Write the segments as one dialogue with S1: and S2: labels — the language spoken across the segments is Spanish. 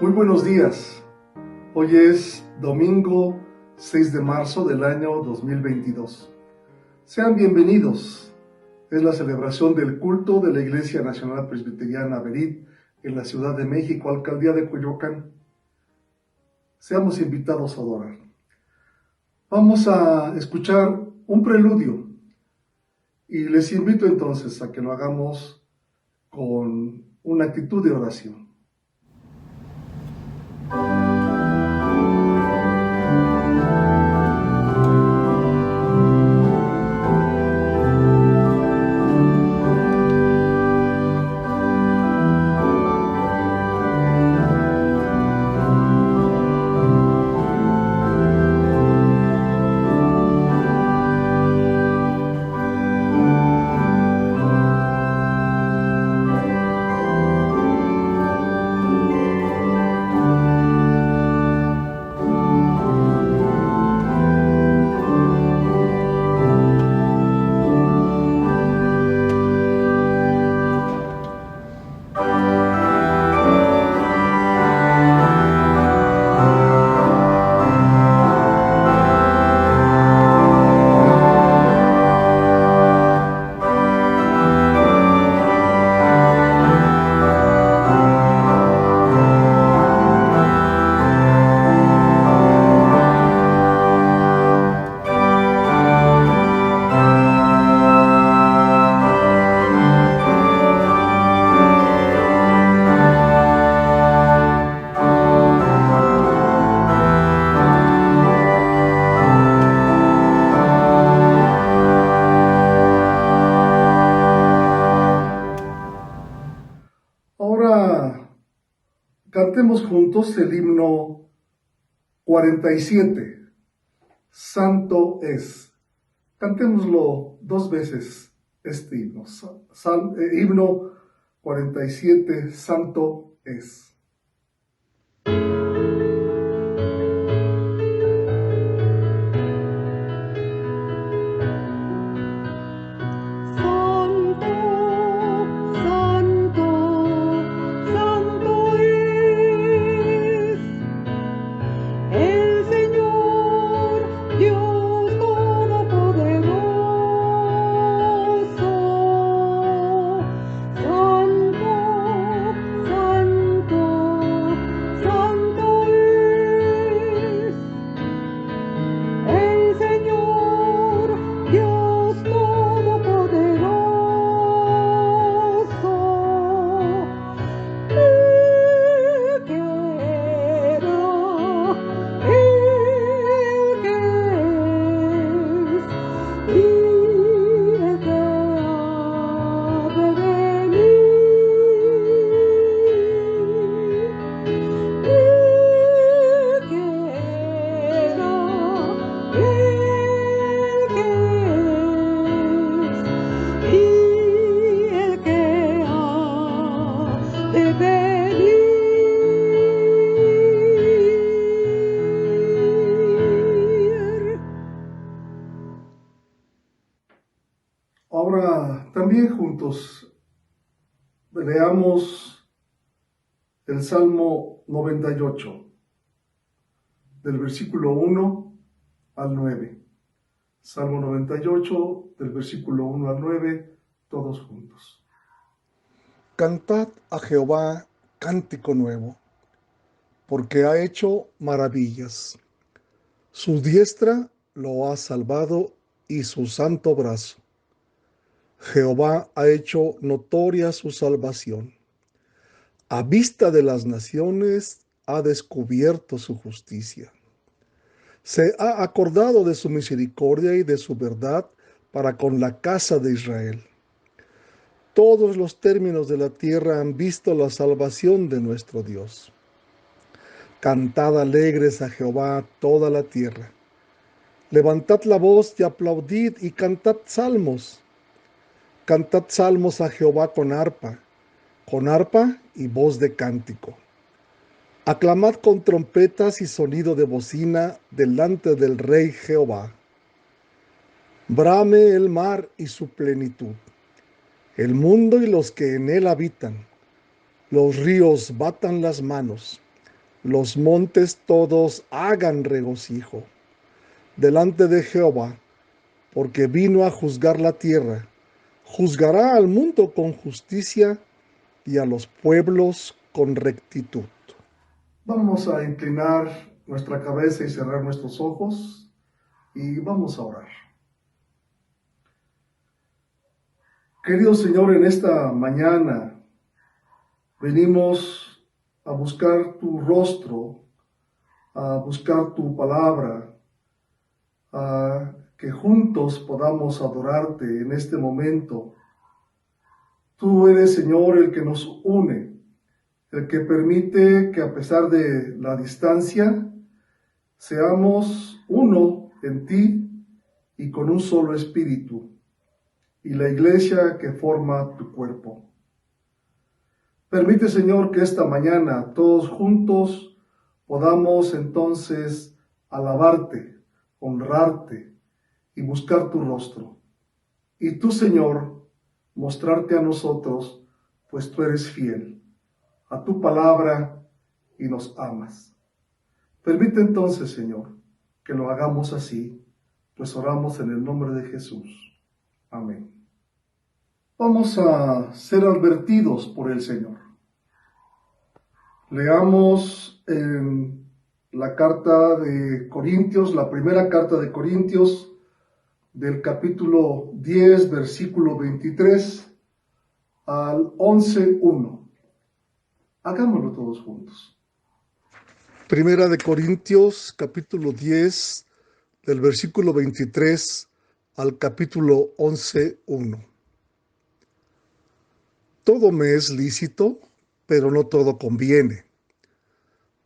S1: Muy buenos días. Hoy es domingo 6 de marzo del año 2022. Sean bienvenidos. Es la celebración del culto de la Iglesia Nacional Presbiteriana Berit en la Ciudad de México, Alcaldía de Coyoacán. Seamos invitados a adorar. Vamos a escuchar un preludio y les invito entonces a que lo hagamos con una actitud de oración. Ahora cantemos juntos el himno 47, Santo es. Cantémoslo dos veces este himno. Himno 47, Santo es. Ahora también juntos leamos el Salmo 98, del versículo 1 al 9. Salmo 98, del versículo 1 al 9, todos juntos.
S2: Cantad a Jehová cántico nuevo, porque ha hecho maravillas. Su diestra lo ha salvado y su santo brazo. Jehová ha hecho notoria su salvación. A vista de las naciones ha descubierto su justicia. Se ha acordado de su misericordia y de su verdad para con la casa de Israel. Todos los términos de la tierra han visto la salvación de nuestro Dios. Cantad alegres a Jehová toda la tierra. Levantad la voz y aplaudid y cantad salmos. Cantad salmos a Jehová con arpa y voz de cántico. Aclamad con trompetas y sonido de bocina delante del Rey Jehová. Brame el mar y su plenitud, el mundo y los que en él habitan. Los ríos batan las manos, los montes todos hagan regocijo delante de Jehová, porque vino a juzgar la tierra. Juzgará al mundo con justicia y a los pueblos con rectitud.
S1: Vamos a inclinar nuestra cabeza y cerrar nuestros ojos y vamos a orar. Querido Señor, en esta mañana venimos a buscar tu rostro, a buscar tu palabra, a que juntos podamos adorarte en este momento. Tú eres, Señor, el que nos une, el que permite que a pesar de la distancia, seamos uno en ti y con un solo espíritu, y la iglesia que forma tu cuerpo. Permite, Señor, que esta mañana todos juntos podamos entonces alabarte, honrarte y buscar tu rostro. Y tú, Señor, mostrarte a nosotros, pues tú eres fiel a tu palabra y nos amas. Permite entonces, Señor, que lo hagamos así, pues oramos en el nombre de Jesús. Amén. Vamos a ser advertidos por el Señor. Leamos en la carta de Corintios, la primera carta de Corintios, del capítulo 10, versículo 23 al 11:1. Hagámoslo todos juntos.
S2: Primera de Corintios, capítulo 10, del versículo 23 al capítulo 11:1. Todo me es lícito, pero no todo conviene.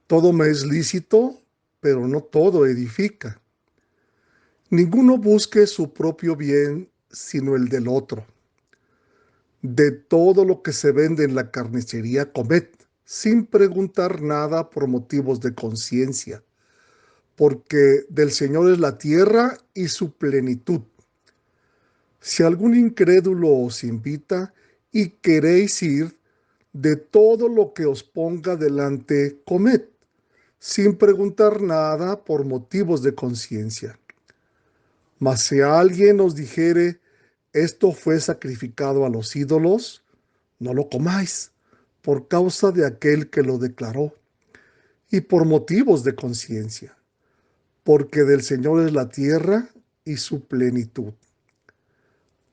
S2: Todo me es lícito, pero no todo edifica. Ninguno busque su propio bien, sino el del otro. De todo lo que se vende en la carnicería, comed, sin preguntar nada por motivos de conciencia, porque del Señor es la tierra y su plenitud. Si algún incrédulo os invita y queréis ir, de todo lo que os ponga delante, comed, sin preguntar nada por motivos de conciencia. Mas si alguien os dijere, esto fue sacrificado a los ídolos, no lo comáis, por causa de aquel que lo declaró, y por motivos de conciencia, porque del Señor es la tierra y su plenitud.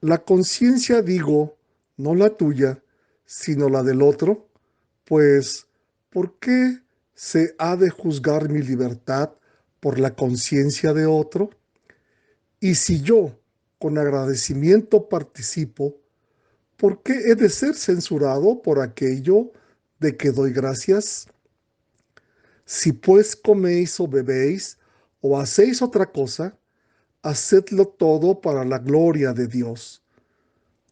S2: La conciencia, digo, no la tuya, sino la del otro, pues, ¿por qué se ha de juzgar mi libertad por la conciencia de otro? Y si yo, con agradecimiento participo, ¿por qué he de ser censurado por aquello de que doy gracias? Si pues coméis o bebéis o hacéis otra cosa, hacedlo todo para la gloria de Dios.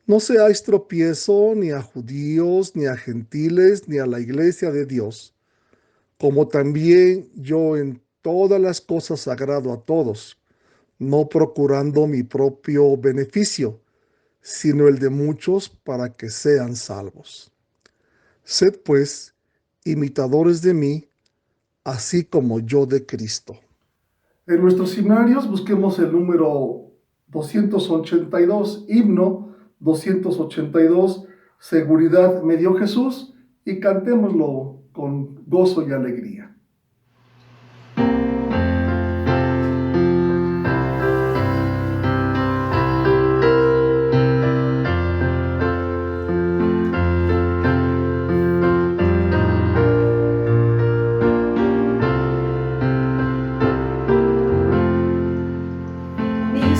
S2: No seáis tropiezo ni a judíos, ni a gentiles, ni a la iglesia de Dios, como también yo en todas las cosas agrado a todos, no procurando mi propio beneficio, sino el de muchos para que sean salvos. Sed pues imitadores de mí, así como yo de Cristo.
S1: En nuestros himnarios busquemos el número 282, himno 282, Seguridad me dio Jesús, y cantémoslo con gozo y alegría.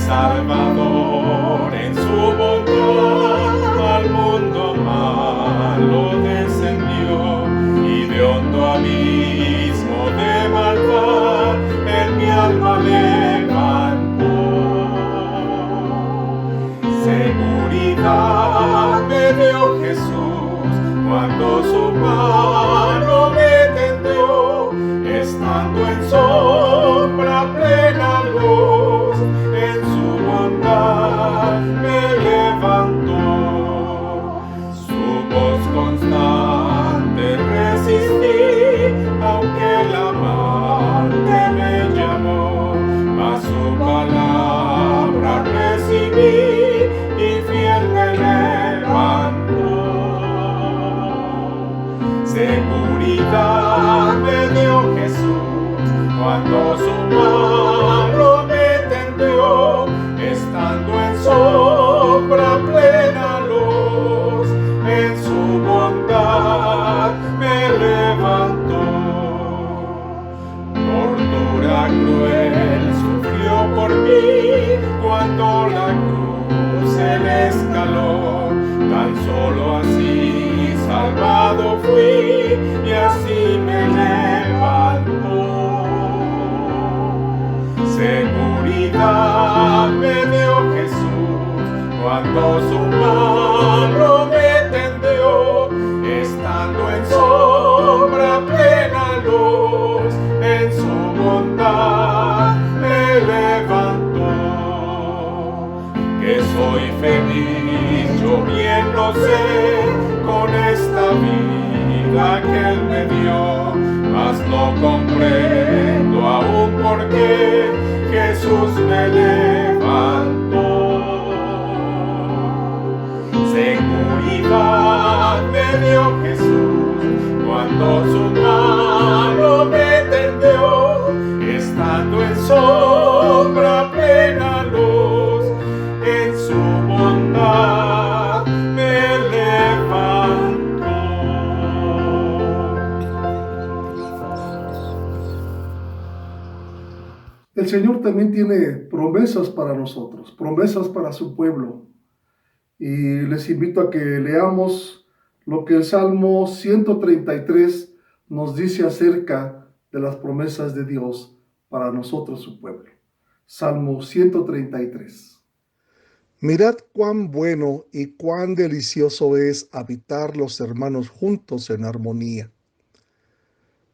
S3: Salvador en su bondad al mundo malo descendió, y de hondo abismo de maldad en mi alma levantó. Seguridad me dio Jesús cuando su mano me tendió, estando en sombra plena luz, en su bondad me levantó. Su voz constante resistí, aunque tan solo así salvado fui y así me levantó. Seguridad me dio Jesús cuando su mano me tendió, estando en sombra plena luz, en su bondad me levantó. Que soy feliz, yo bien lo sé, con esta vida que Él me dio, mas no comprendo aún por qué Jesús me levantó. Seguridad me dio Jesús cuando su mano me tendió, estando en sombra plena luz, en su bondad me levantó.
S1: El Señor también tiene promesas para nosotros, promesas para su pueblo. Y les invito a que leamos lo que el Salmo 133 nos dice acerca de las promesas de Dios para nosotros, su pueblo. Salmo 133.
S2: Mirad cuán bueno y cuán delicioso es habitar los hermanos juntos en armonía.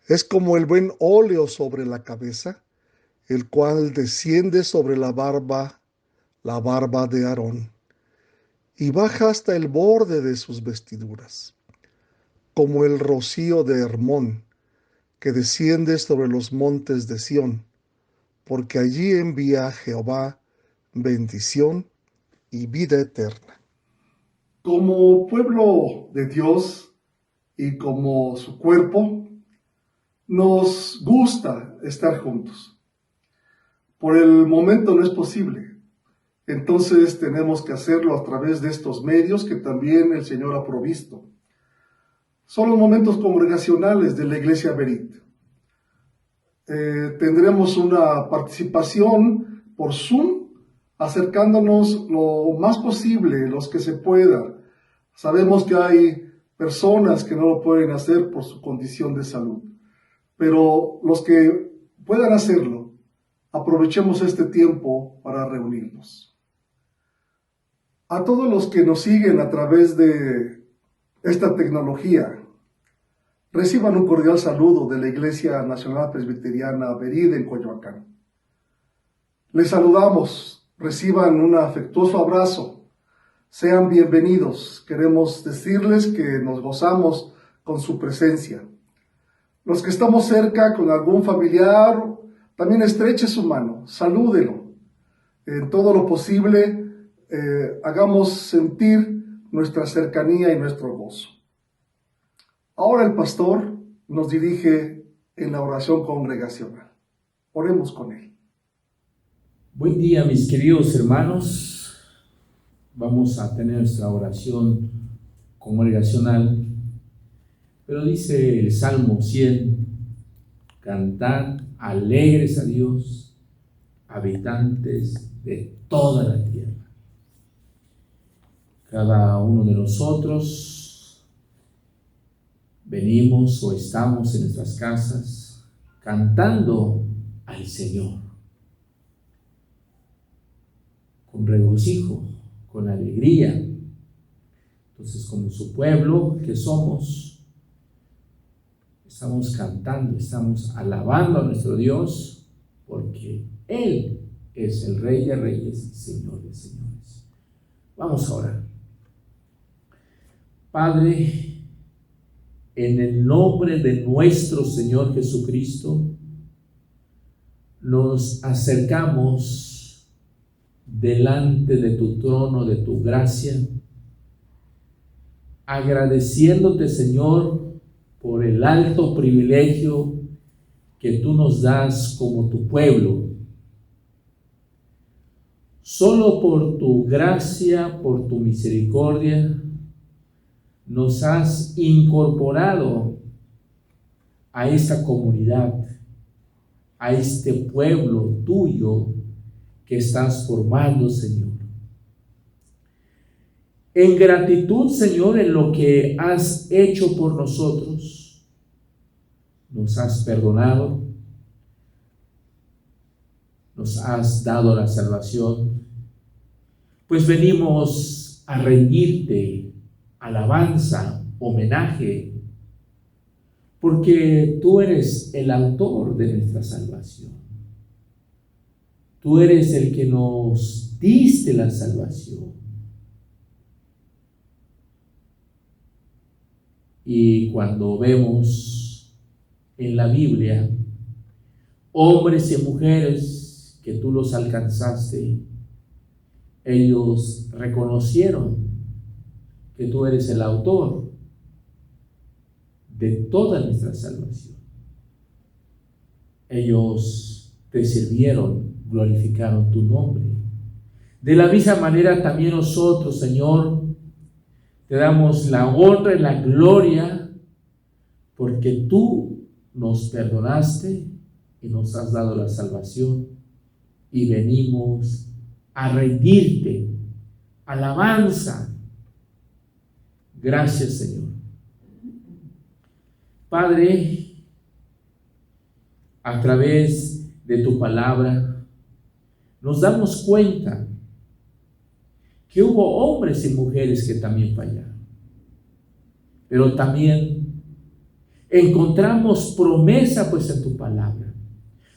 S2: Es como el buen óleo sobre la cabeza, el cual desciende sobre la barba de Aarón, y baja hasta el borde de sus vestiduras, como el rocío de Hermón, que desciende sobre los montes de Sión, porque allí envía Jehová bendición y vida eterna.
S1: Como pueblo de Dios y como su cuerpo, nos gusta estar juntos. Por el momento no es posible. Entonces tenemos que hacerlo a través de estos medios que también el Señor ha provisto. Son los momentos congregacionales de la Iglesia Berit. Tendremos una participación por Zoom, acercándonos lo más posible, los que se pueda. Sabemos que hay personas que no lo pueden hacer por su condición de salud, pero los que puedan hacerlo, aprovechemos este tiempo para reunirnos. A todos los que nos siguen a través de esta tecnología, reciban un cordial saludo de la Iglesia Nacional Presbiteriana Berit en Coyoacán. Les saludamos, reciban un afectuoso abrazo, sean bienvenidos. Queremos decirles que nos gozamos con su presencia. Los que estamos cerca con algún familiar, también estreche su mano, salúdelo. En todo lo posible, hagamos sentir nuestra cercanía y nuestro gozo. Ahora el pastor nos dirige en la oración congregacional. Oremos con él.
S4: Buen día, mis queridos hermanos. Vamos a tener nuestra oración congregacional. Pero dice el Salmo 100, cantad alegres a Dios, habitantes de toda la tierra. Cada uno de nosotros venimos o estamos en nuestras casas cantando al Señor con regocijo, con alegría. Entonces, como su pueblo que somos, estamos cantando, estamos alabando a nuestro Dios, porque Él es el Rey de Reyes y Señor de Señores. Vamos a orar. Padre, en el nombre de nuestro Señor Jesucristo, nos acercamos delante de tu trono, de tu gracia, agradeciéndote, Señor, por el alto privilegio que tú nos das como tu pueblo. Solo por tu gracia, por tu misericordia, nos has incorporado a esta comunidad, a este pueblo tuyo que estás formando, Señor. En gratitud, Señor, en lo que has hecho por nosotros, nos has perdonado, nos has dado la salvación, pues venimos a rendirte alabanza, homenaje, porque tú eres el autor de nuestra salvación. Tú eres el que nos diste la salvación. Y cuando vemos en la Biblia hombres y mujeres que tú los alcanzaste, ellos reconocieron que tú eres el autor de toda nuestra salvación. Ellos te sirvieron, glorificaron tu nombre. De la misma manera también nosotros, Señor, te damos la honra y la gloria porque tú nos perdonaste y nos has dado la salvación y venimos a rendirte alabanza. Gracias, Señor. Padre, a través de tu palabra nos damos cuenta que hubo hombres y mujeres que también fallaron, pero también encontramos promesa pues en tu palabra,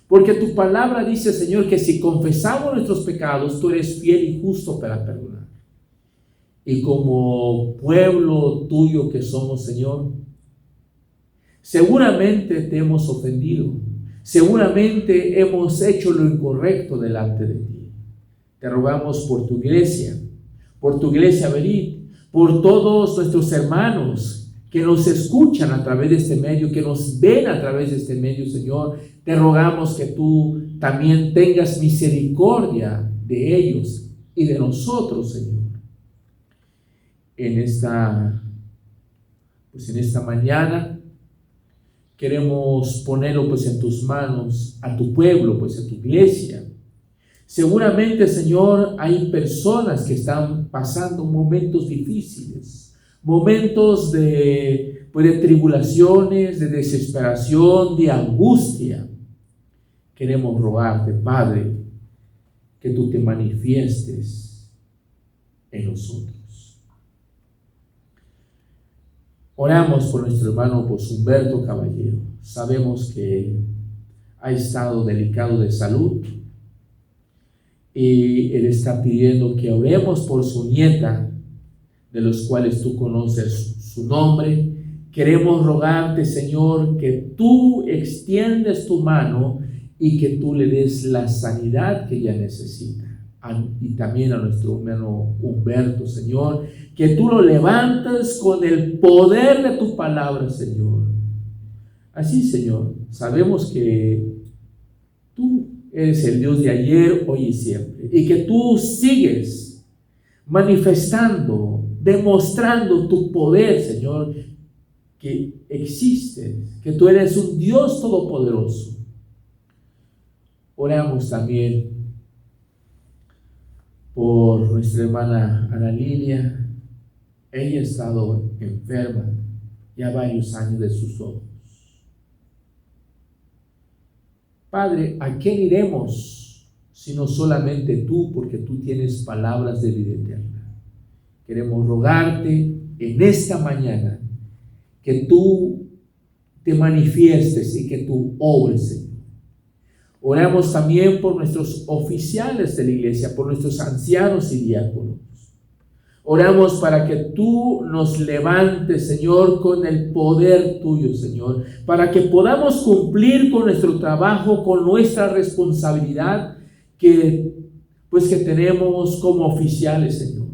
S4: porque tu palabra dice, Señor, que si confesamos nuestros pecados, tú eres fiel y justo para perdonar. Y como pueblo tuyo que somos, Señor, seguramente te hemos ofendido, seguramente hemos hecho lo incorrecto delante de ti. Te rogamos por tu iglesia Berit, por todos nuestros hermanos que nos escuchan a través de este medio, que nos ven a través de este medio, Señor. Te rogamos que tú también tengas misericordia de ellos y de nosotros, Señor. En esta mañana queremos ponerlo pues en tus manos, a tu pueblo, pues a tu iglesia. Seguramente, Señor, hay personas que están pasando momentos difíciles, momentos de tribulaciones, de desesperación, de angustia. Queremos rogarte, Padre, que tú te manifiestes en nosotros. Oramos por nuestro hermano Humberto Caballero. Sabemos que ha estado delicado de salud y él está pidiendo que oremos por su nieta, de los cuales tú conoces su nombre. Queremos rogarte, Señor, que tú extiendes tu mano y que tú le des la sanidad que ella necesita. Y también a nuestro hermano Humberto, Señor, que tú lo levantes con el poder de tu palabra, Señor. Así, Señor, sabemos que tú eres el Dios de ayer, hoy y siempre, y que tú sigues manifestando, demostrando tu poder, Señor, que existe, que tú eres un Dios todopoderoso. Oramos también por nuestra hermana Ana Lilia. Ella ha estado enferma ya varios años de sus ojos. Padre, ¿a quién iremos sino solamente tú? Porque tú tienes palabras de vida eterna. Queremos rogarte en esta mañana que tú te manifiestes y que tú obres, Señor. Oramos también por nuestros oficiales de la iglesia, por nuestros ancianos y diáconos. Oramos para que tú nos levantes, Señor, con el poder tuyo, Señor, para que podamos cumplir con nuestro trabajo, con nuestra responsabilidad que tenemos como oficiales, Señor.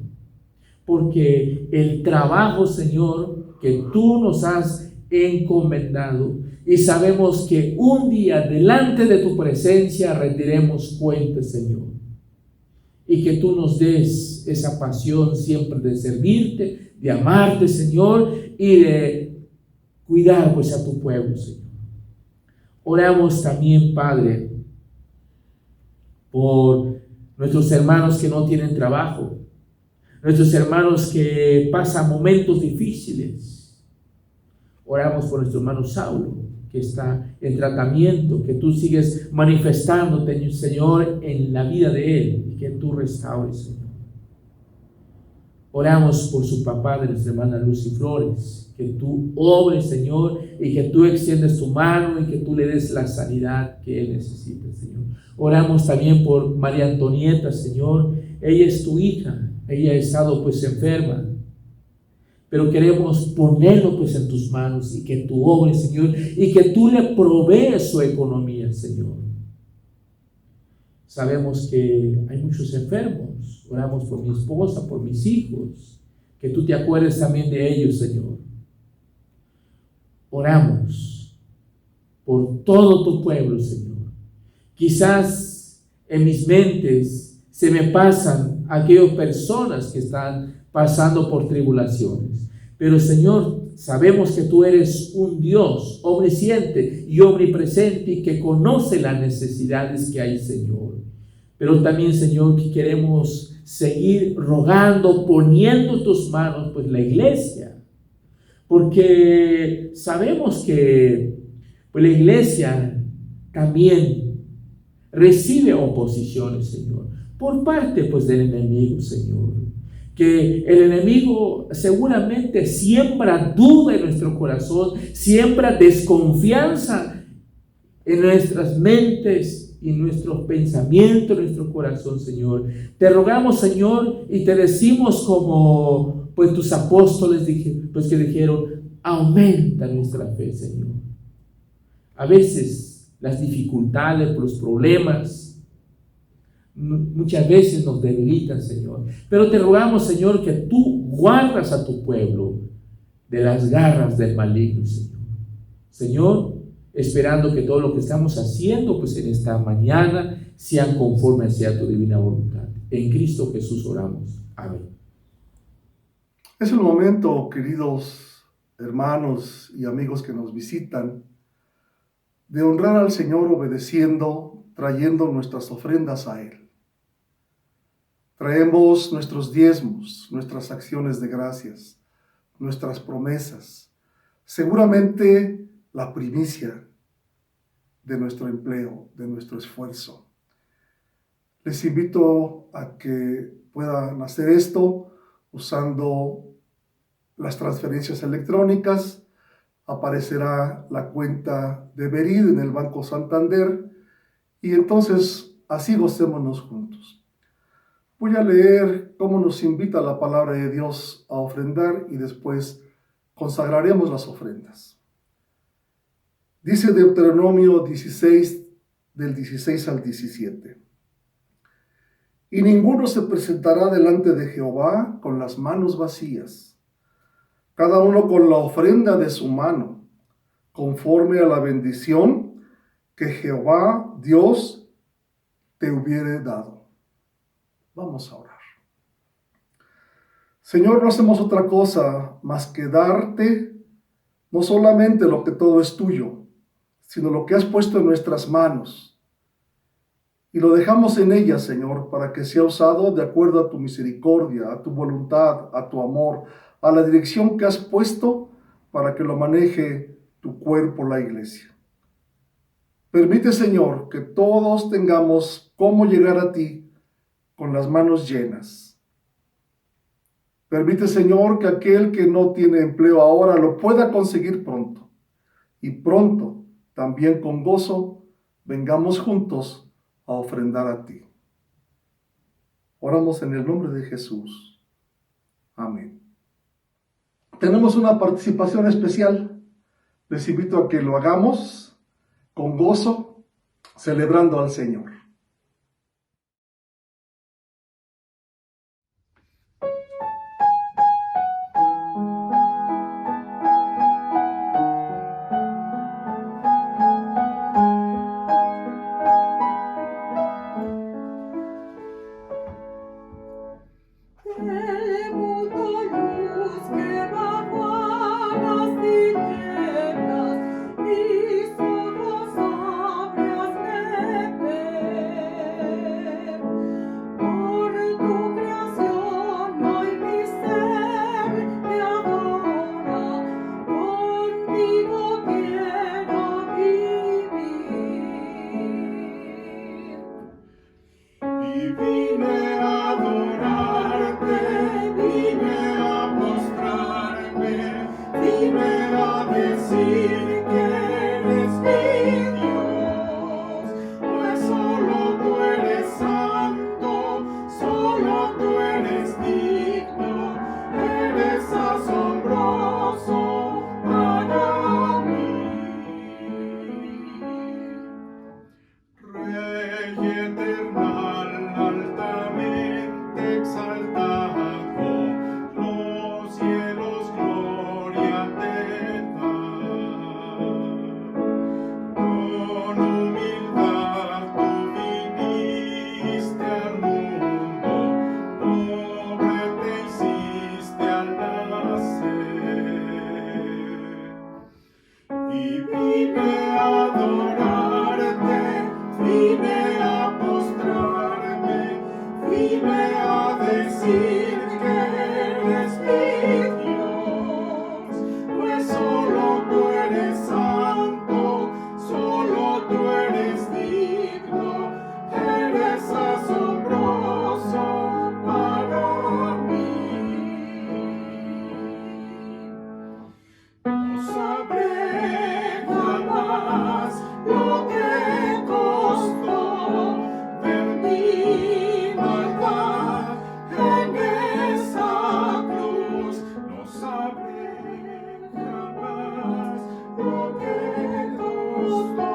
S4: Porque el trabajo, Señor, que tú nos has encomendado, y sabemos que un día delante de tu presencia rendiremos cuentas, Señor. Y que tú nos des esa pasión siempre de servirte, de amarte, Señor, y de cuidar pues a tu pueblo, Señor. Oramos también, Padre, por nuestros hermanos que no tienen trabajo. nuestros hermanos que pasan momentos difíciles. Oramos por nuestro hermano Saulo, que está en tratamiento, que tú sigues manifestándote, Señor, en la vida de él, y que tú restaures, Señor. Oramos por su papá, de nuestra hermana Lucy Flores, que tú obres, Señor, y que tú extiendes tu mano y que tú le des la sanidad que él necesita, Señor. Oramos también por María Antonieta, Señor. Ella es tu hija, ella ha estado pues enferma, pero queremos ponerlo pues en tus manos y que tú obres, Señor, y que tú le provees su economía, Señor. Sabemos que hay muchos enfermos. Oramos por mi esposa, por mis hijos, que tú te acuerdes también de ellos, Señor. Oramos por todo tu pueblo, Señor. Quizás en mis mentes se me pasan aquellas personas que están pasando por tribulaciones. Pero, Señor, sabemos que tú eres un Dios omnisciente y omnipresente y que conoce las necesidades que hay, Señor. Pero también, Señor, que queremos seguir rogando, poniendo en tus manos, pues, la iglesia. Porque sabemos que, pues, la iglesia también recibe oposiciones, Señor, por parte, pues, del enemigo, Señor. Que el enemigo seguramente siembra duda en nuestro corazón, siembra desconfianza en nuestras mentes y nuestros pensamientos, en nuestro corazón, Señor. Te rogamos, Señor, y te decimos como pues tus apóstoles pues que dijeron, aumenta nuestra fe, Señor. A veces las dificultades, los problemas, muchas veces nos debilitan, Señor. Pero te rogamos, Señor, que tú guardas a tu pueblo de las garras del maligno, Señor. Señor, esperando que todo lo que estamos haciendo, pues en esta mañana, sean conforme a tu divina voluntad. En Cristo Jesús oramos. Amén.
S1: Es el momento, queridos hermanos y amigos que nos visitan, de honrar al Señor obedeciendo, trayendo nuestras ofrendas a Él. Traemos nuestros diezmos, nuestras acciones de gracias, nuestras promesas, seguramente la primicia de nuestro empleo, de nuestro esfuerzo. Les invito a que puedan hacer esto usando las transferencias electrónicas. Aparecerá la cuenta de Berid en el Banco Santander y entonces así gocémonos juntos. Voy a leer cómo nos invita la palabra de Dios a ofrendar y después consagraremos las ofrendas. Dice Deuteronomio 16, del 16 al 17. Y ninguno se presentará delante de Jehová con las manos vacías, cada uno con la ofrenda de su mano, conforme a la bendición que Jehová Dios te hubiere dado. Vamos a orar. Señor, no hacemos otra cosa más que darte no solamente lo que todo es tuyo, sino lo que has puesto en nuestras manos. Y lo dejamos en ellas, Señor, para que sea usado de acuerdo a tu misericordia, a tu voluntad, a tu amor, a la dirección que has puesto para que lo maneje tu cuerpo, la iglesia. Permite, Señor, que todos tengamos cómo llegar a ti con las manos llenas. Permite, Señor, que aquel que no tiene empleo ahora lo pueda conseguir pronto. Y pronto, también con gozo, vengamos juntos a ofrendar a ti. Oramos en el nombre de Jesús. Amén. Tenemos una participación especial. Les invito a que lo hagamos con gozo, celebrando al Señor.
S5: Mis ojos abrias me ven.
S3: vine a adorarte, vine a postrarme, vine a decir que eres mi Dios, pues solo tú eres santo, solo tú eres digno, eres asombroso para mí. Rey eternal, altamente exaltado, los cielos gloria te dan. Con humildad tú viniste al mundo, pobre te hiciste al nacer. Y vine a adorarte, vine a postrarme, vine a decir que eres mi Dios, pues solo tú eres santo, solo tú eres digno, eres asombroso para mí. No sabré jamás lo que costó ver mi maldad en esa cruz. No sabré jamás lo que costó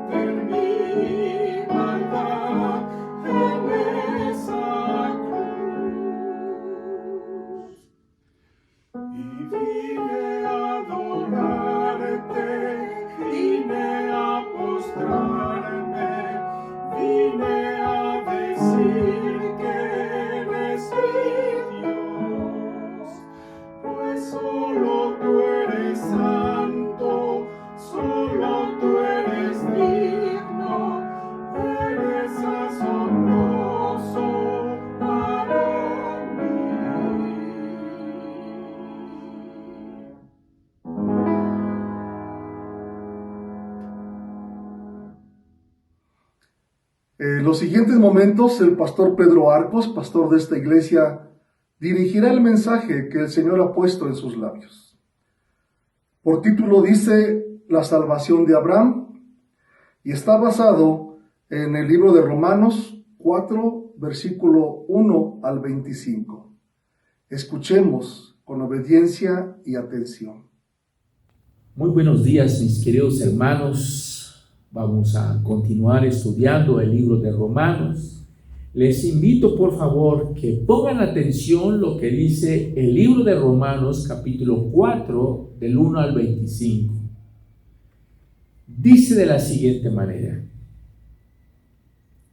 S3: ver mi maldad en esa cruz. Y vine a adorarte, vine a postrarme, vine a decir que eres mi Dios, pues solo tú eres santo, solo tú eres digno, eres asombroso para mí.
S1: En los siguientes momentos, el pastor Pedro Arcos, pastor de esta iglesia, dirigirá el mensaje que el Señor ha puesto en sus labios. Por título dice La salvación de Abraham, y está basado en el libro de Romanos 4, versículo 1 al 25. Escuchemos con obediencia y atención.
S4: Muy buenos días, mis queridos hermanos. Vamos a continuar estudiando el libro de Romanos. Les invito, por favor, que pongan atención lo que dice el libro de Romanos, capítulo 4, del 1 al 25. Dice de la siguiente manera: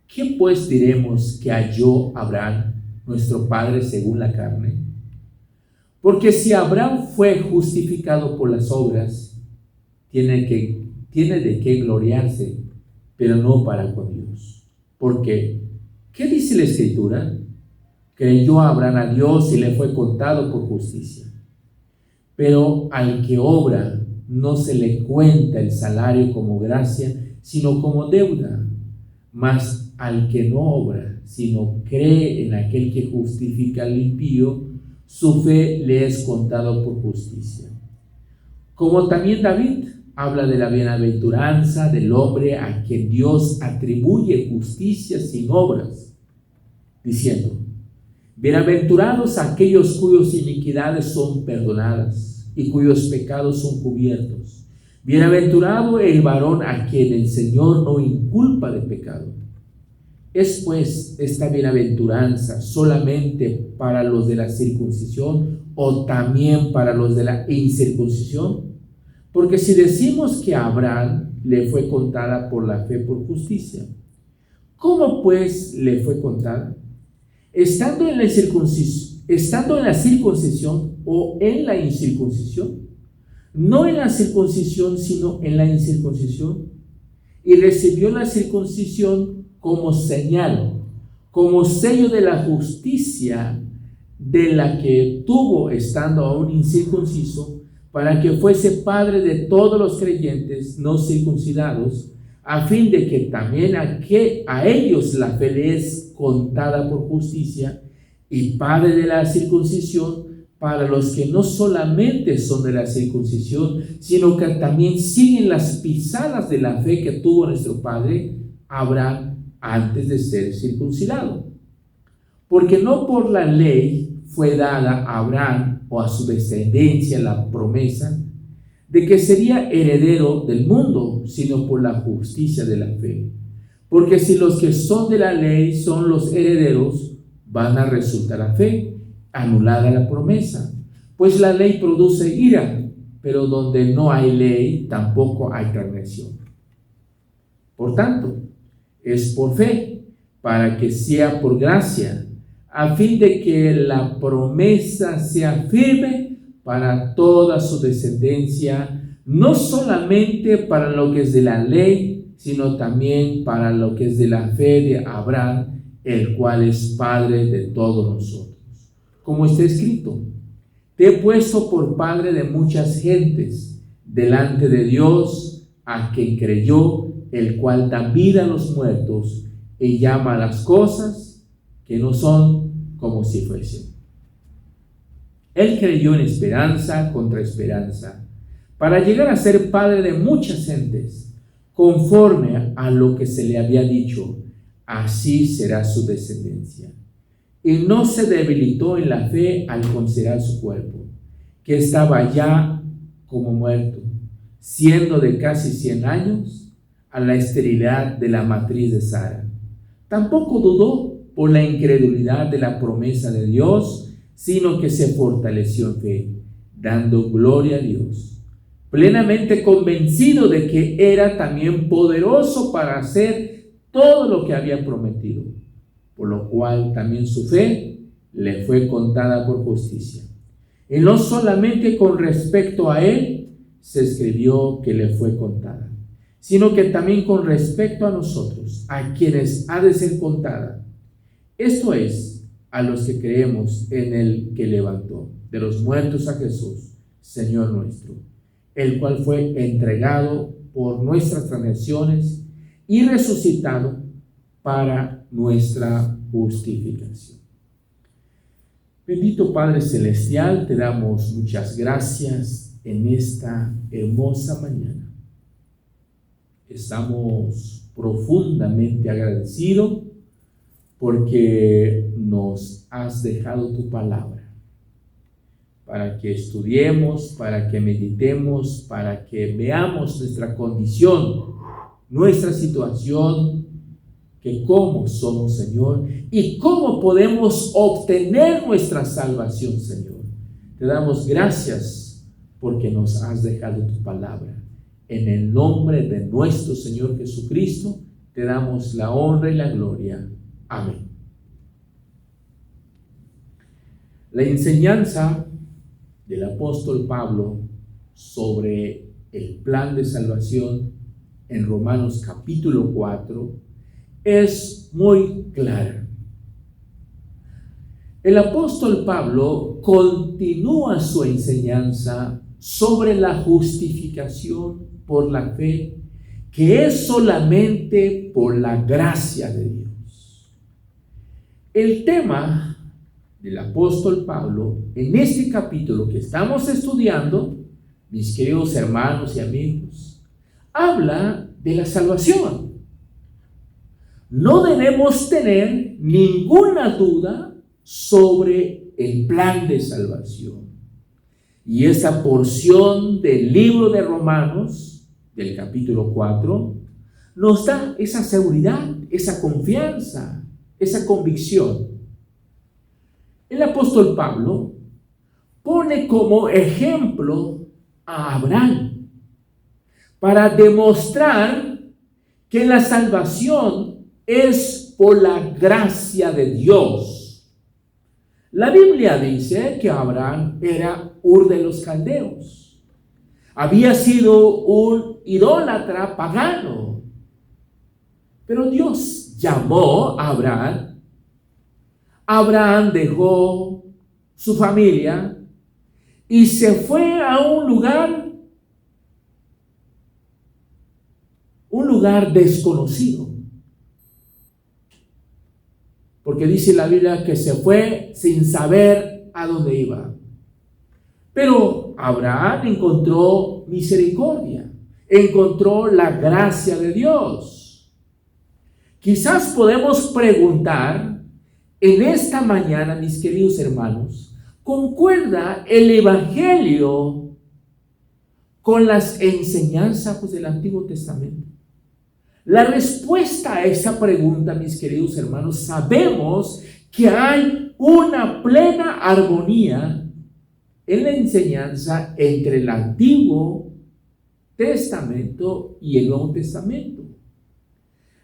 S4: ¿qué pues diremos que halló Abraham, nuestro padre según la carne? Porque si Abraham fue justificado por las obras, tiene de qué gloriarse, pero no para con Dios. Porque, ¿qué dice la Escritura? Creyó Abraham a Dios y le fue contado por justicia. Pero al que obra, no se le cuenta el salario como gracia, sino como deuda. Mas al que no obra, sino cree en aquel que justifica al impío, su fe le es contado por justicia. Como también David habla de la bienaventuranza del hombre a quien Dios atribuye justicia sin obras, diciendo: bienaventurados aquellos cuyas iniquidades son perdonadas y cuyos pecados son cubiertos. Bienaventurado el varón a quien el Señor no inculpa de pecado. ¿Es pues esta bienaventuranza solamente para los de la circuncisión o también para los de la incircuncisión? Porque si decimos que a Abraham le fue contada por la fe por justicia, ¿cómo pues le fue contada? ¿Estando en la circuncisión o en la incircuncisión? No en la circuncisión, sino en la incircuncisión. Y recibió la circuncisión como señal, como sello de la justicia de la que tuvo estando aún incircunciso, para que fuese padre de todos los creyentes no circuncidados, a fin de que también a ellos la fe les es contada por justicia, y padre de la circuncisión para los que no solamente son de la circuncisión, sino que también siguen las pisadas de la fe que tuvo nuestro padre Abraham antes de ser circuncidado. Porque no por la ley fue dada a Abraham o a su descendencia la promesa de que sería heredero del mundo, sino por la justicia de la fe. Porque si los que son de la ley son los herederos, van a resultar la fe, anulada la promesa. Pues la ley produce ira, pero donde no hay ley, tampoco hay transgresión. Por tanto, es por fe, para que sea por gracia, a fin de que la promesa sea firme para toda su descendencia, no solamente para lo que es de la ley, sino también para lo que es de la fe de Abraham, el cual es Padre de todos nosotros. Como está escrito: te he puesto por padre de muchas gentes, delante de Dios, a quien creyó, el cual da vida a los muertos y llama a las cosas que no son como si fuesen. Él creyó en esperanza contra esperanza, para llegar a ser padre de muchas gentes, conforme a lo que se le había dicho: así será su descendencia. Y no se debilitó en la fe al considerar su cuerpo, que estaba ya como muerto, siendo de casi 100 años, a la esterilidad de la matriz de Sara. Tampoco dudó por la incredulidad de la promesa de Dios, sino que se fortaleció en fe, dando gloria a Dios, plenamente convencido de que era también poderoso para hacer todo lo que había prometido, por lo cual también su fe le fue contada por justicia. Y no solamente con respecto a él se escribió que le fue contada, sino que también con respecto a nosotros, a quienes ha de ser contada. Esto es, a los que creemos en el que levantó de los muertos a Jesús, Señor nuestro, el cual fue entregado por nuestras transgresiones y resucitado para nuestra justificación. Bendito Padre Celestial, te damos muchas gracias en esta hermosa mañana. Estamos profundamente agradecidos porque nos has dejado tu palabra para que estudiemos, para que meditemos, para que veamos nuestra condición, nuestra situación, que cómo somos, Señor, y cómo podemos obtener nuestra salvación, Señor. Te damos gracias porque nos has dejado tu palabra. En el nombre de nuestro Señor Jesucristo, te damos la honra y la gloria. Amén. La enseñanza del apóstol Pablo sobre el plan de salvación en Romanos capítulo 4 es muy clara. El apóstol Pablo continúa su enseñanza sobre la justificación por la fe, que es solamente por la gracia de Dios. El tema del apóstol Pablo en este capítulo que estamos estudiando, mis queridos hermanos y amigos, habla de la salvación. No debemos tener ninguna duda sobre el plan de salvación. Y esa porción del libro de Romanos, del capítulo 4, nos da esa seguridad, esa confianza, esa convicción. El apóstol Pablo pone como ejemplo a Abraham para demostrar que la salvación es por la gracia de Dios. La Biblia dice que Abraham era Ur de los Caldeos. Había sido un idólatra pagano. Pero Dios llamó a Abraham. Abraham dejó su familia y se fue a un un lugar desconocido. Porque dice la Biblia que se fue sin saber a dónde iba. Pero Abraham encontró misericordia, encontró la gracia de Dios. Quizás podemos preguntar en esta mañana, mis queridos hermanos, ¿concuerda el Evangelio con las enseñanzas del Antiguo Testamento? La respuesta a esa pregunta, mis queridos hermanos, sabemos que hay una plena armonía en la enseñanza entre el Antiguo Testamento y el Nuevo Testamento.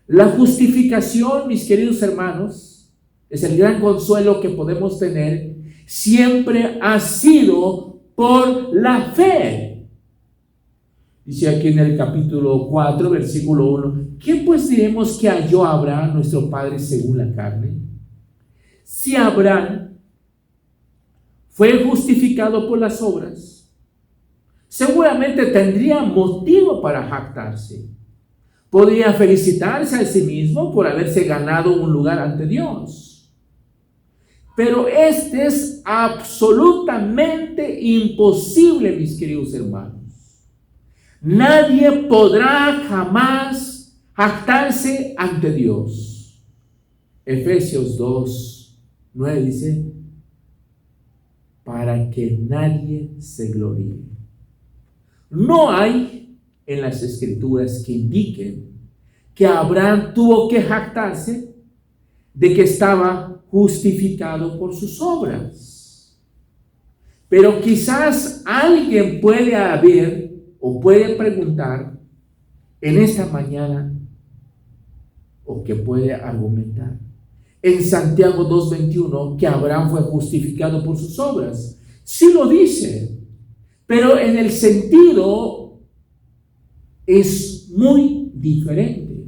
S4: La justificación, mis queridos hermanos, es el gran consuelo que podemos tener, siempre ha sido por la fe. Dice aquí en el capítulo 4, versículo 1, ¿qué pues diremos que halló Abraham, nuestro padre, según la carne? Si Abraham fue justificado por las obras, seguramente tendría motivo para jactarse. Podría felicitarse a sí mismo por haberse ganado un lugar ante Dios. Pero este es absolutamente imposible, mis queridos hermanos. Nadie podrá jamás jactarse ante Dios. Efesios 2:9 dice, para que nadie se gloríe. No hay en las Escrituras que indiquen que Abraham tuvo que jactarse de que estaba justificado por sus obras. Pero quizás alguien puede haber o puede preguntar en esta mañana, o que puede argumentar en Santiago 2:21 que Abraham fue justificado por sus obras. Sí lo dice, pero en el sentido es muy diferente.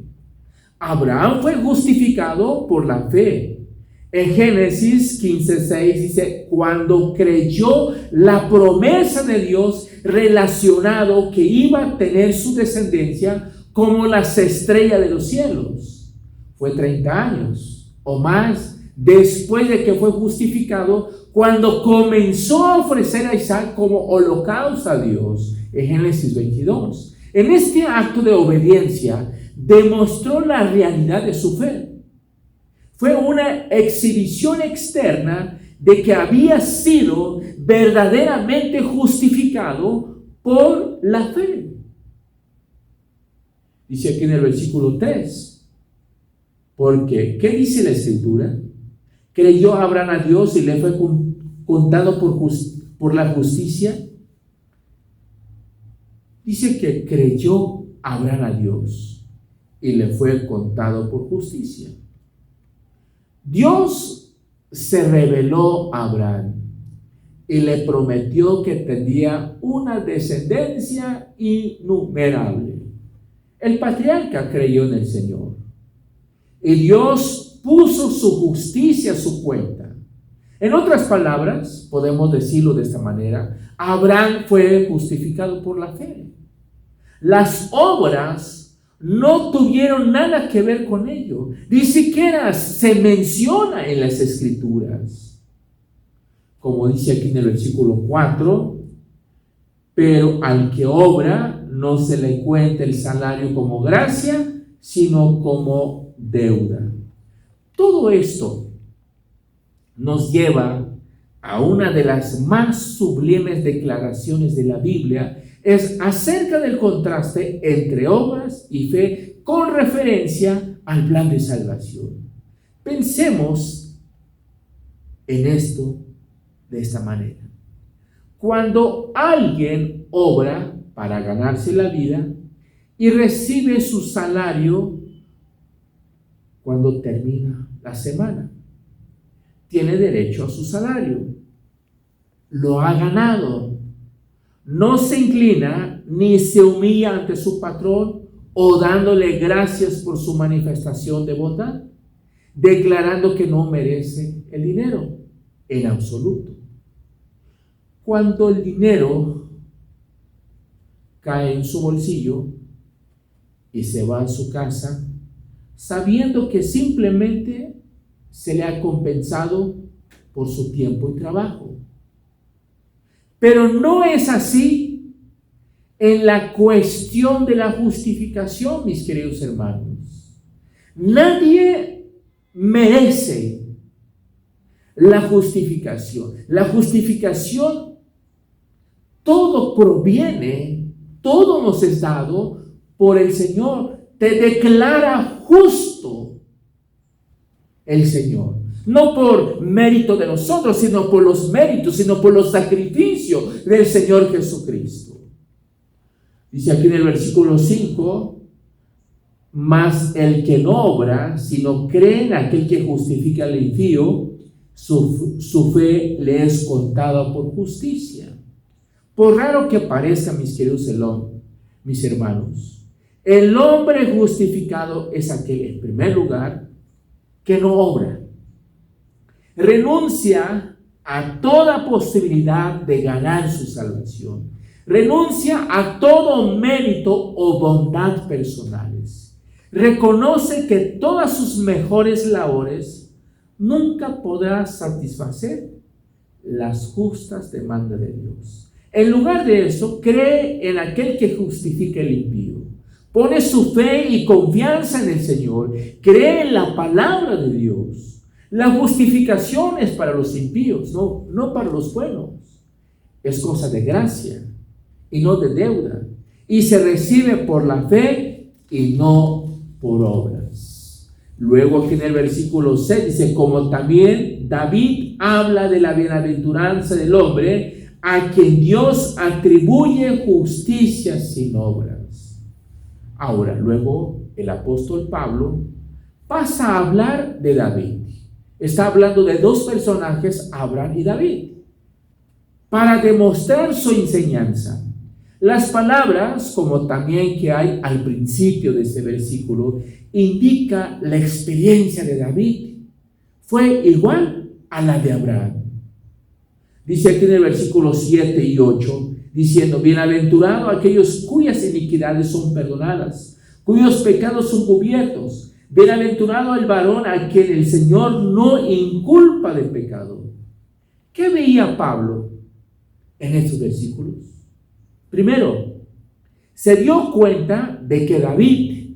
S4: Abraham fue justificado por la fe. En Génesis 15:6 dice, cuando creyó la promesa de Dios relacionado que iba a tener su descendencia como las estrellas de los cielos. Fue 30 años o más después de que fue justificado cuando comenzó a ofrecer a Isaac como holocausto a Dios. En Génesis 22. En este acto de obediencia demostró la realidad de su fe. Fue una exhibición externa de que había sido verdaderamente justificado por la fe. Dice aquí en el versículo 3, porque, ¿qué dice la Escritura? Creyó Abraham a Dios y le fue contado por la justicia. Dice que creyó Abraham a Dios y le fue contado por justicia. Dios se reveló a Abraham y le prometió que tendría una descendencia innumerable. El patriarca creyó en el Señor y Dios puso su justicia a su cuenta. En otras palabras, podemos decirlo de esta manera, Abraham fue justificado por la fe. Las obras no tuvieron nada que ver con ello. Ni siquiera se menciona en las Escrituras. Como dice aquí en el versículo 4, pero al que obra no se le cuenta el salario como gracia, sino como deuda. Todo esto nos lleva a una de las más sublimes declaraciones de la Biblia, es acerca del contraste entre obras y fe con referencia al plan de salvación. Pensemos en esto de esta manera. Cuando alguien obra para ganarse la vida y recibe su salario cuando termina la semana, tiene derecho a su salario. Lo ha ganado. No se inclina ni se humilla ante su patrón o dándole gracias por su manifestación de bondad, declarando que no merece el dinero en absoluto. Cuando el dinero cae en su bolsillo y se va a su casa sabiendo que simplemente se le ha compensado por su tiempo y trabajo. Pero no es así en la cuestión de la justificación, mis queridos hermanos. Nadie merece la justificación. La justificación, todo proviene, todo nos es dado por el Señor. Te declara justo el Señor. No por mérito de nosotros, sino por los méritos, sino por los sacrificios del Señor Jesucristo. Dice aquí en el versículo 5, mas el que no obra, sino cree en aquel que justifica al impío, su fe le es contada por justicia. Por raro que parezca, mis queridos mis hermanos, el hombre justificado es aquel, en primer lugar, que no obra. Renuncia a toda posibilidad de ganar su salvación. Renuncia a todo mérito o bondad personales. Reconoce que todas sus mejores labores nunca podrá satisfacer las justas demandas de Dios. En lugar de eso, cree en aquel que justifica el impío. Pone su fe y confianza en el Señor. Cree en la palabra de Dios. La justificación es para los impíos, no para los buenos. Es cosa de gracia y no de deuda. Y se recibe por la fe y no por obras. Luego aquí en el versículo 6 dice, como también David habla de la bienaventuranza del hombre a quien Dios atribuye justicia sin obras. Ahora, luego el apóstol Pablo pasa a hablar de David. Está hablando de dos personajes, Abraham y David, para demostrar su enseñanza. Las palabras, como también que hay al principio de este versículo, indica la experiencia de David. Fue igual a la de Abraham. Dice aquí en el versículo 7 y 8, diciendo, bienaventurado aquellos cuyas iniquidades son perdonadas, cuyos pecados son cubiertos. Bienaventurado el varón a quien el Señor no inculpa de pecado. ¿Qué veía Pablo en estos versículos? Primero, se dio cuenta de que David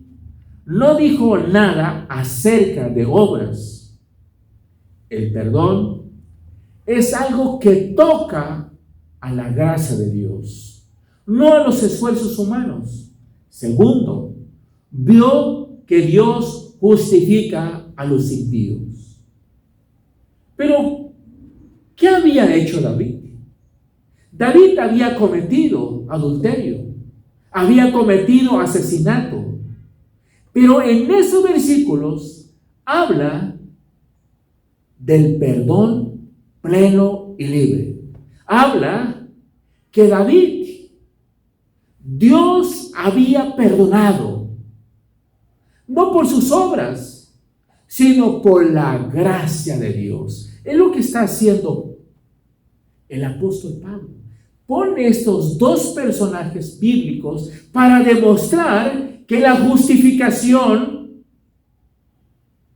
S4: no dijo nada acerca de obras. El perdón es algo que toca a la gracia de Dios, no a los esfuerzos humanos. Segundo, vio que Dios justifica a los impíos. Pero, ¿qué había hecho David? David había cometido adulterio, había cometido asesinato, pero en esos versículos habla del perdón pleno y libre. Habla que David, Dios había perdonado, no por sus obras, sino por la gracia de Dios. Es lo que está haciendo el apóstol Pablo. Pone estos dos personajes bíblicos para demostrar que la justificación,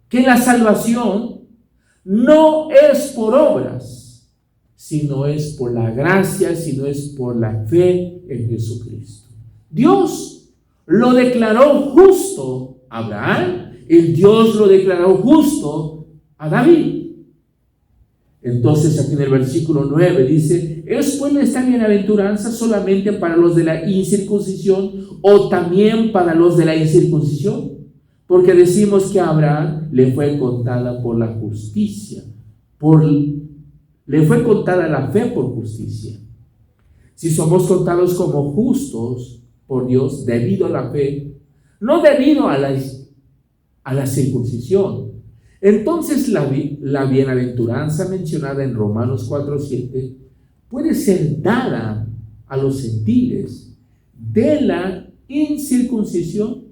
S4: que la salvación no es por obras, sino es por la gracia, sino es por la fe en Jesucristo. Dios lo declaró justo a Abraham, el Dios lo declaró justo a David. Entonces aquí en el versículo 9 dice, ¿es pues esta bienaventuranza solamente para los de la incircuncisión o también para los de la incircuncisión? Porque decimos que a Abraham le fue contada por la justicia, le fue contada la fe por justicia. Si somos contados como justos por Dios debido a la fe, no debido a la circuncisión, entonces la bienaventuranza mencionada en Romanos 4:7 puede ser dada a los gentiles de la incircuncisión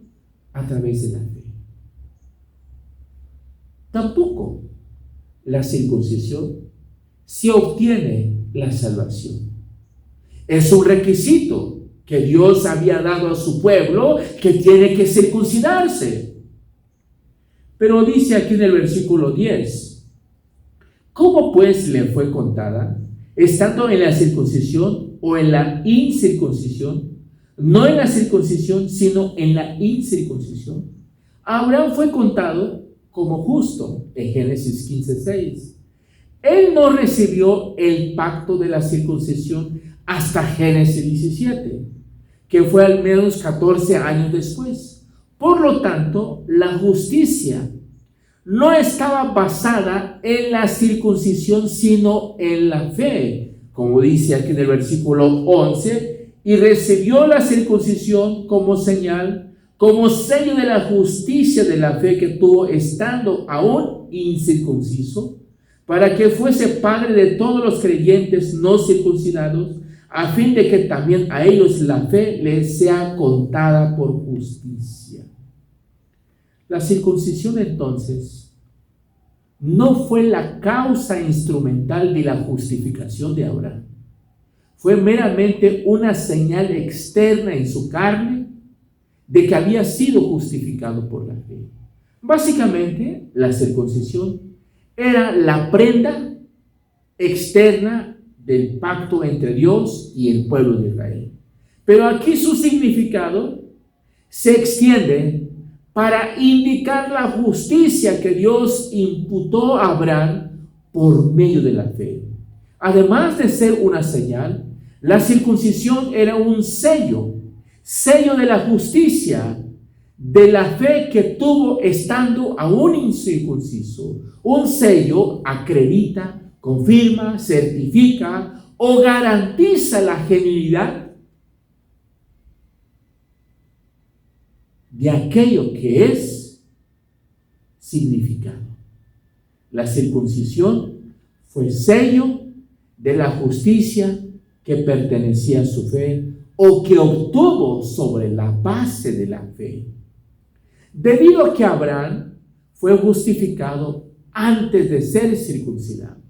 S4: a través de la fe. Tampoco la circuncisión se obtiene la salvación. Es un requisito que Dios había dado a su pueblo, que tiene que circuncidarse. Pero dice aquí en el versículo 10, ¿cómo pues le fue contada? Estando en la circuncisión o en la incircuncisión, no en la circuncisión, sino en la incircuncisión. Abraham fue contado como justo en Génesis 15:6. Él no recibió el pacto de la circuncisión hasta Génesis 17, que fue al menos 14 años después. Por lo tanto, la justicia no estaba basada en la circuncisión, sino en la fe, como dice aquí en el versículo 11, y recibió la circuncisión como señal, como sello de la justicia de la fe que tuvo estando aún incircunciso, para que fuese padre de todos los creyentes no circuncidados, a fin de que también a ellos la fe les sea contada por justicia. La circuncisión entonces no fue la causa instrumental de la justificación de Abraham. Fue meramente una señal externa en su carne de que había sido justificado por la fe. Básicamente, la circuncisión era la prenda externa del pacto entre Dios y el pueblo de Israel. Pero aquí su significado se extiende para indicar la justicia que Dios imputó a Abraham por medio de la fe. Además de ser una señal, la circuncisión era un sello de la justicia, de la fe que tuvo estando aún incircunciso. Un sello acredita, confirma, certifica o garantiza la genuinidad de aquello que es significado. La circuncisión fue sello de la justicia que pertenecía a su fe o que obtuvo sobre la base de la fe. Debido a que Abraham fue justificado antes de ser circuncidado,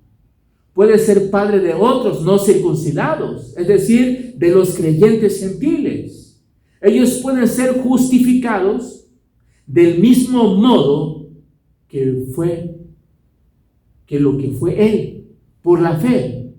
S4: puede ser padre de otros no circuncidados, es decir, de los creyentes gentiles. Ellos pueden ser justificados del mismo modo que lo que fue él, por la fe.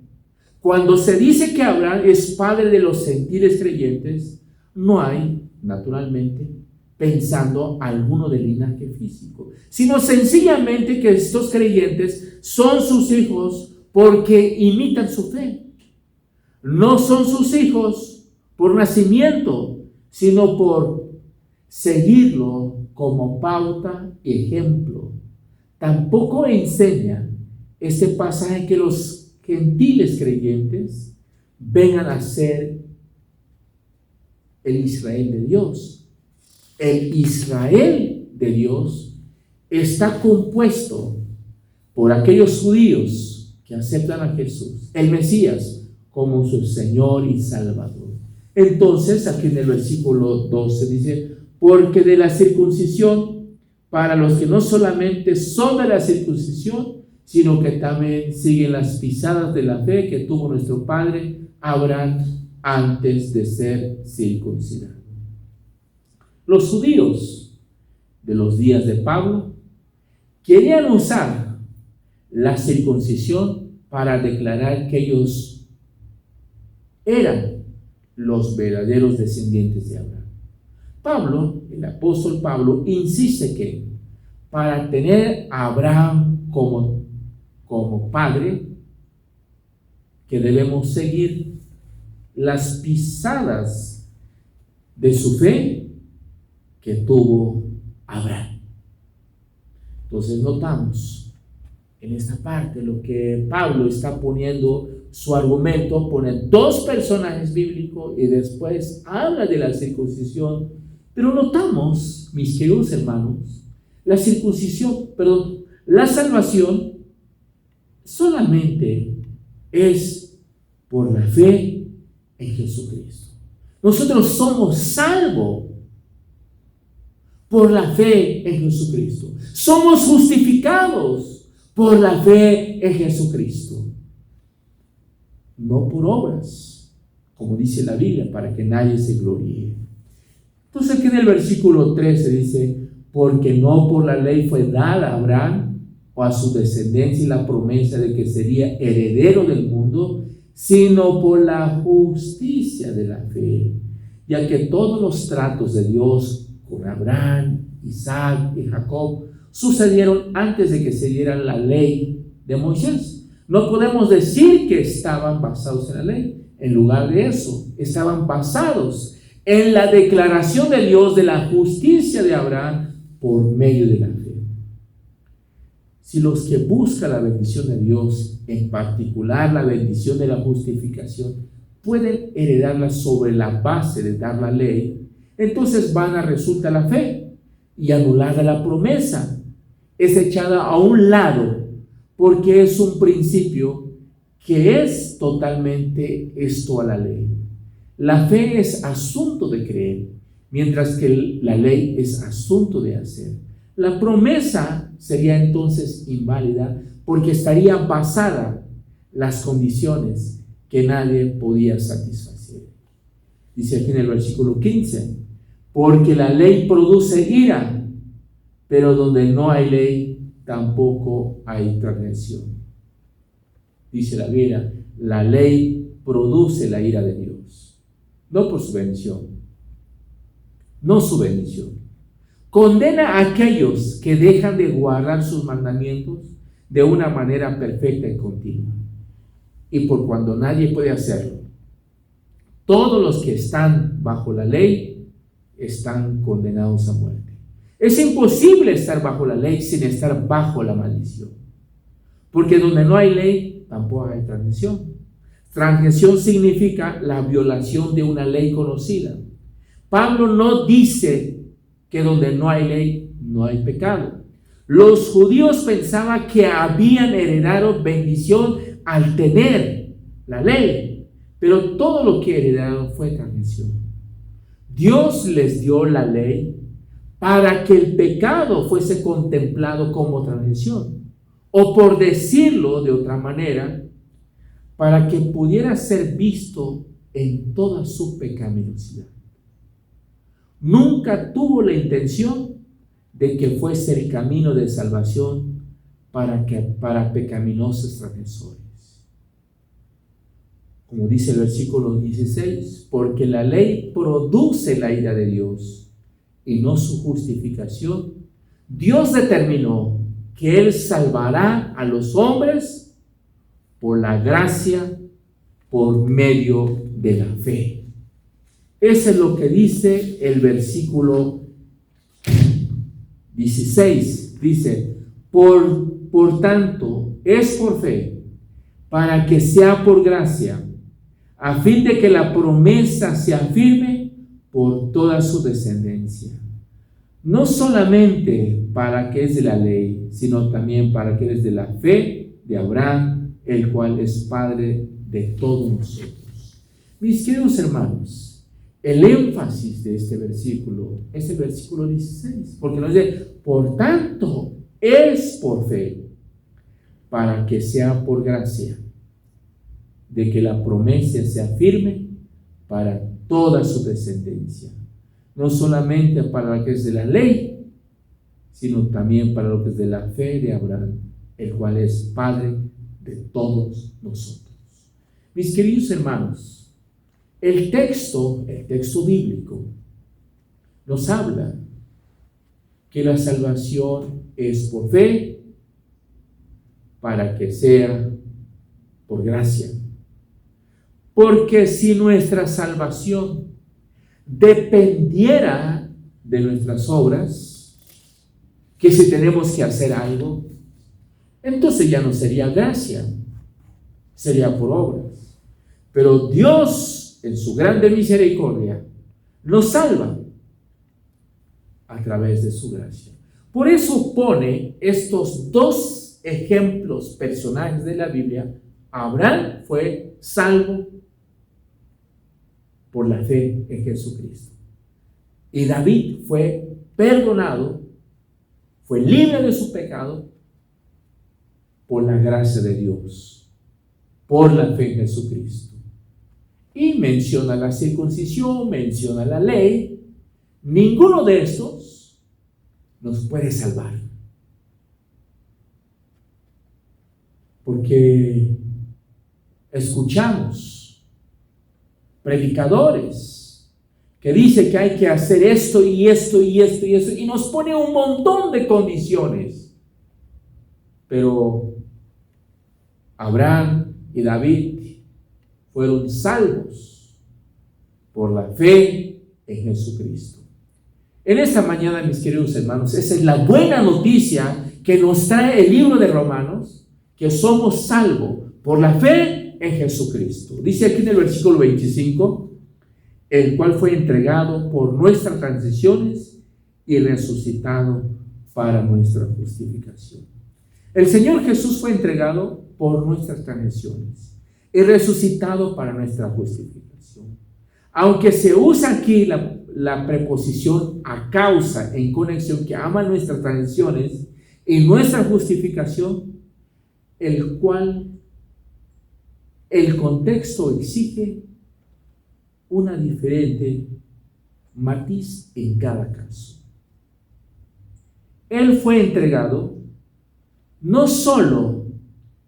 S4: Cuando se dice que Abraham es padre de los gentiles creyentes, no hay, naturalmente, pensando alguno de linaje físico, sino sencillamente que estos creyentes son sus hijos porque imitan su fe. No son sus hijos por nacimiento, sino por seguirlo como pauta y ejemplo. Tampoco enseña este pasaje que los gentiles creyentes vengan a ser el Israel de Dios. El Israel de Dios está compuesto por aquellos judíos que aceptan a Jesús, el Mesías, como su Señor y Salvador. Entonces, aquí en el versículo 12 dice, porque de la circuncisión, para los que no solamente son de la circuncisión, sino que también siguen las pisadas de la fe que tuvo nuestro padre Abraham antes de ser circuncidado. Los judíos de los días de Pablo querían usar la circuncisión para declarar que ellos eran los verdaderos descendientes de Abraham. Pablo, el apóstol Pablo, insiste que para tener a Abraham como padre, que debemos seguir las pisadas de su fe que tuvo Abraham. Entonces notamos en esta parte lo que Pablo está poniendo su argumento, pone dos personajes bíblicos y después habla de la circuncisión, pero notamos, mis queridos hermanos, la salvación solamente es por la fe en Jesucristo. Nosotros somos salvos por la fe en Jesucristo. Somos justificados por la fe en Jesucristo. No por obras, como dice la Biblia, para que nadie se gloríe. Entonces aquí en el versículo 13 dice, porque no por la ley fue dada a Abraham o a su descendencia la promesa de que sería heredero del mundo, sino por la justicia de la fe, ya que todos los tratos de Dios con Abraham, Isaac y Jacob sucedieron antes de que se diera la ley de Moisés. No podemos decir que estaban basados en la ley. En lugar de eso, estaban basados en la declaración de Dios de la justicia de Abraham por medio de la fe. Si los que buscan la bendición de Dios, en particular la bendición de la justificación, pueden heredarla sobre la base de dar la ley, entonces vana resulta la fe y anulada la promesa. Es echada a un lado porque es un principio que es totalmente esto a la ley. La fe es asunto de creer, mientras que la ley es asunto de hacer. La promesa sería entonces inválida porque estaría basada en las condiciones que nadie podía satisfacer. Dice aquí en el versículo 15, porque la ley produce ira, pero donde no hay ley, tampoco hay transgresión. Dice la Biblia, la ley produce la ira de Dios, no por su bendición, no su bendición. Condena a aquellos que dejan de guardar sus mandamientos de una manera perfecta y continua. Y por cuando nadie puede hacerlo, todos los que están bajo la ley están condenados a muerte. Es imposible estar bajo la ley sin estar bajo la maldición. Porque donde no hay ley, tampoco hay transgresión. Transgresión significa la violación de una ley conocida. Pablo no dice que donde no hay ley, no hay pecado. Los judíos pensaban que habían heredado bendición al tener la ley, pero todo lo que heredaron fue transgresión. Dios les dio la ley para que el pecado fuese contemplado como transgresión, o por decirlo de otra manera, para que pudiera ser visto en toda su pecaminosidad. Nunca tuvo la intención de que fuese el camino de salvación para pecaminosos transgresores. Como dice el versículo 16, porque la ley produce la ira de Dios y no su justificación. Dios determinó que Él salvará a los hombres por la gracia, por medio de la fe. Eso es lo que dice el versículo 16. Dice, por tanto, es por fe, para que sea por gracia, a fin de que la promesa se afirme por toda su descendencia. No solamente para que es de la ley, sino también para que es de la fe de Abraham, el cual es Padre de todos nosotros. Mis queridos hermanos, el énfasis de este versículo es el versículo 16, porque nos dice, por tanto, es por fe, para que sea por gracia, de que la promesa se afirme para toda su descendencia, no solamente para lo que es de la ley, sino también para lo que es de la fe de Abraham, el cual es Padre de todos nosotros. Mis queridos hermanos, el texto bíblico nos habla que la salvación es por fe, para que sea por gracia. Porque si nuestra salvación dependiera de nuestras obras, que si tenemos que hacer algo, entonces ya no sería gracia, sería por obras. Pero Dios, en su grande misericordia, nos salva a través de su gracia. Por eso pone estos dos ejemplos, personajes de la Biblia. Abraham fue salvo por la fe en Jesucristo. Y David fue perdonado, fue libre de su pecado por la gracia de Dios, por la fe en Jesucristo. y menciona la circuncisión, menciona la ley. Ninguno de estos nos puede salvar. Porque escuchamos predicadores que dicen que hay que hacer esto y esto y esto y esto, y nos pone un montón de condiciones. Pero Abraham y David fueron salvos por la fe en Jesucristo. En esta mañana, mis queridos hermanos, esa es la buena noticia que nos trae el libro de Romanos, que somos salvos por la fe en Jesucristo. Dice aquí en el versículo 25, el cual fue entregado por nuestras transgresiones y resucitado para nuestra justificación. El Señor Jesús fue entregado por nuestras transgresiones y resucitado para nuestra justificación. Aunque se usa aquí la preposición a causa en conexión, que ama nuestras transgresiones y nuestra justificación, el cual el contexto exige una diferente matiz en cada caso. Él fue entregado no solo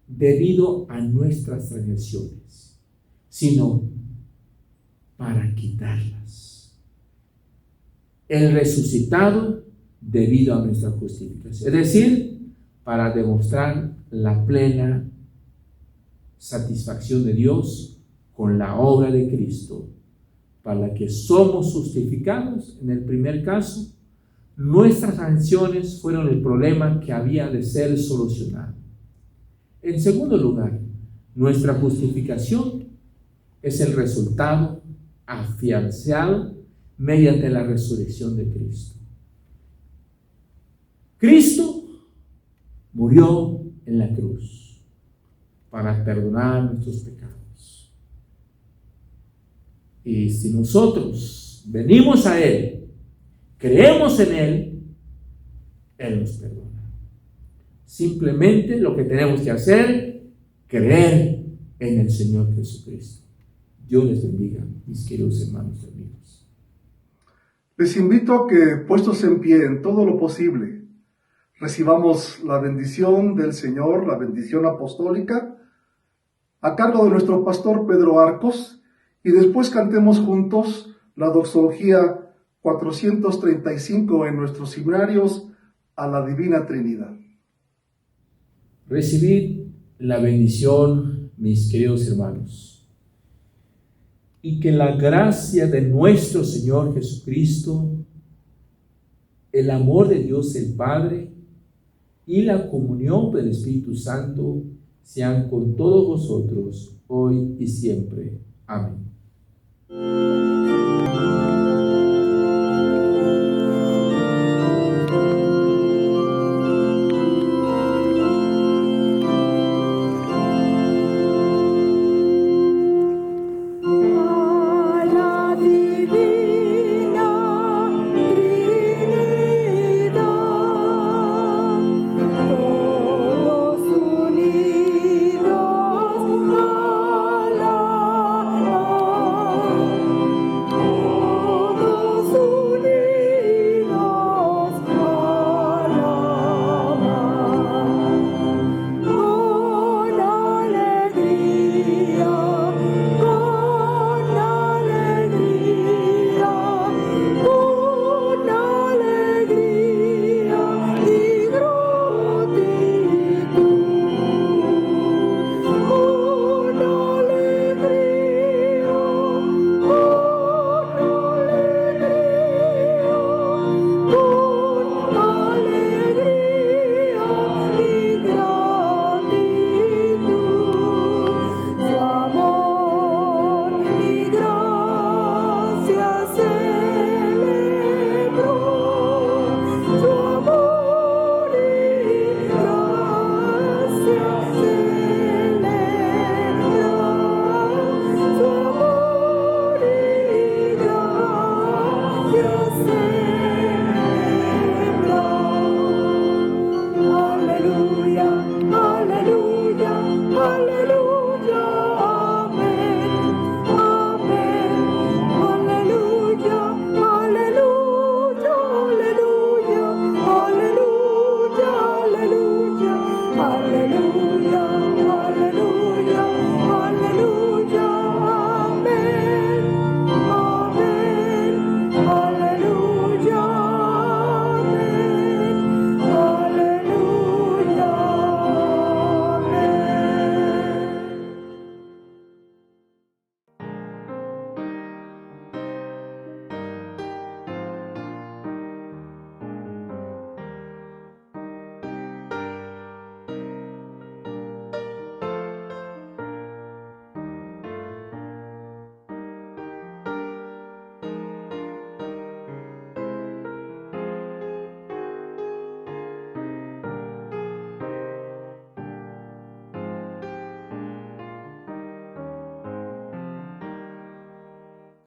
S4: debido a nuestras transgresiones, sino para quitarlas. El resucitado debido a nuestra justificación, es decir, para demostrar la plena satisfacción de Dios con la obra de Cristo, para la que somos justificados. En el primer caso, nuestras sanciones fueron el problema que había de ser solucionado. En segundo lugar, nuestra justificación es el resultado afianzado mediante la resurrección de Cristo. Cristo murió en la cruz para perdonar nuestros pecados. Y si nosotros venimos a Él, creemos en Él, Él nos perdona. Simplemente lo que tenemos que hacer, creer en el Señor Jesucristo. Dios les bendiga, mis queridos hermanos y amigos.
S1: Les invito a que, puestos en pie en todo lo posible, recibamos la bendición del Señor, la bendición apostólica, a cargo de nuestro pastor Pedro Arcos, y después cantemos juntos la doxología 435 en nuestros himnarios a la Divina Trinidad.
S4: Recibid la bendición, mis queridos hermanos, y que la gracia de nuestro Señor Jesucristo, el amor de Dios el Padre y la comunión del Espíritu Santo sean con todos vosotros hoy y siempre. Amén.